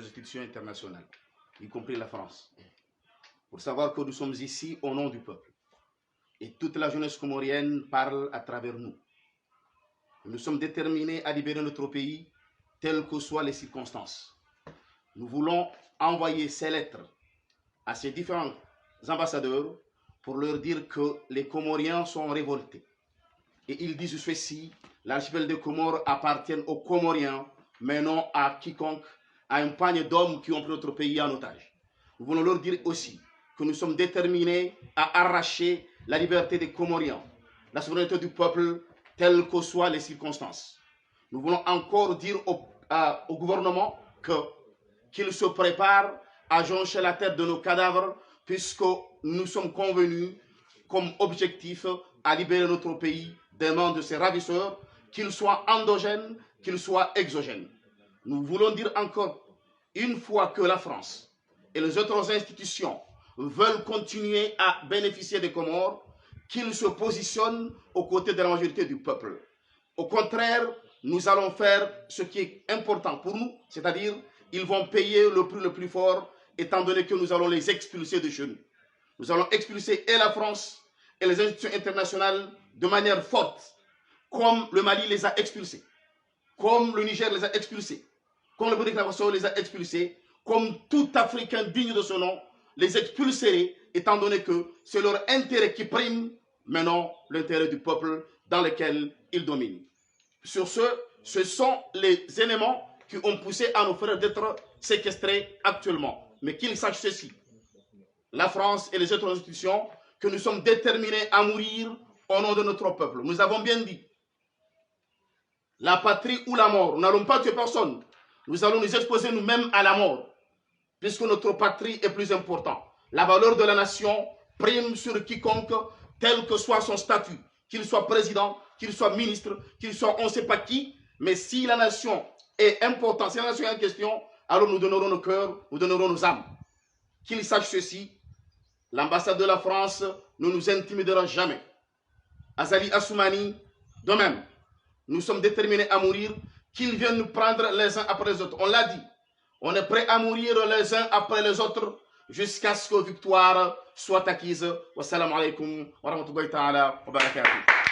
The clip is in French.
institutions internationales, y compris la France, pour savoir que nous sommes ici au nom du peuple. Et toute la jeunesse comorienne parle à travers nous. Nous sommes déterminés à libérer notre pays, telles que soient les circonstances. Nous voulons envoyer ces lettres à ces différents ambassadeurs pour leur dire que les Comoriens sont révoltés. Et ils disent ceci: l'archipel des Comores appartient aux Comoriens, mais non à quiconque, à une poignée d'hommes qui ont pris notre pays en otage. Nous voulons leur dire aussi que nous sommes déterminés à arracher la liberté des Comoriens, la souveraineté du peuple, telles que soient les circonstances. Nous voulons encore dire au gouvernement qu'il se prépare à joncher la tête de nos cadavres, puisque nous sommes convenus comme objectif à libérer notre pays des mains de ces ravisseurs, qu'ils soient endogènes, qu'ils soient exogènes. Nous voulons dire encore une fois que la France et les autres institutions veulent continuer à bénéficier des Comores, qu'ils se positionnent aux côtés de la majorité du peuple. Au contraire, nous allons faire ce qui est important pour nous, c'est-à-dire ils vont payer le prix le plus fort, étant donné que nous allons les expulser de chez nous. Nous allons expulser et la France et les institutions internationales de manière forte, comme le Mali les a expulsés, comme le Niger les a expulsés, comme le Burkina Faso les a expulsés, comme tout Africain digne de ce nom les expulserait, étant donné que c'est leur intérêt qui prime, mais non l'intérêt du peuple dans lequel ils dominent. Sur ce sont les éléments qui ont poussé à nos frères d'être séquestrés actuellement. Mais qu'ils sachent ceci: la France et les autres institutions, que nous sommes déterminés à mourir au nom de notre peuple. Nous avons bien dit, la patrie ou la mort. Nous n'allons pas tuer personne. Nous allons nous exposer nous-mêmes à la mort, puisque notre patrie est plus importante. La valeur de la nation prime sur quiconque, tel que soit son statut, qu'il soit président, qu'il soit ministre, qu'il soit on ne sait pas qui, mais si la nation est importante, si la nation est en question, alors nous donnerons nos cœurs, nous donnerons nos âmes. Qu'ils sachent ceci: l'ambassade de la France ne nous intimidera jamais. Azali Assoumani, de même, nous sommes déterminés à mourir, qu'ils viennent nous prendre les uns après les autres. On l'a dit, on est prêt à mourir les uns après les autres jusqu'à ce que la victoire soit acquise. Wassalamu alaikum wa rahmatullahi ta'ala wa barakatuh.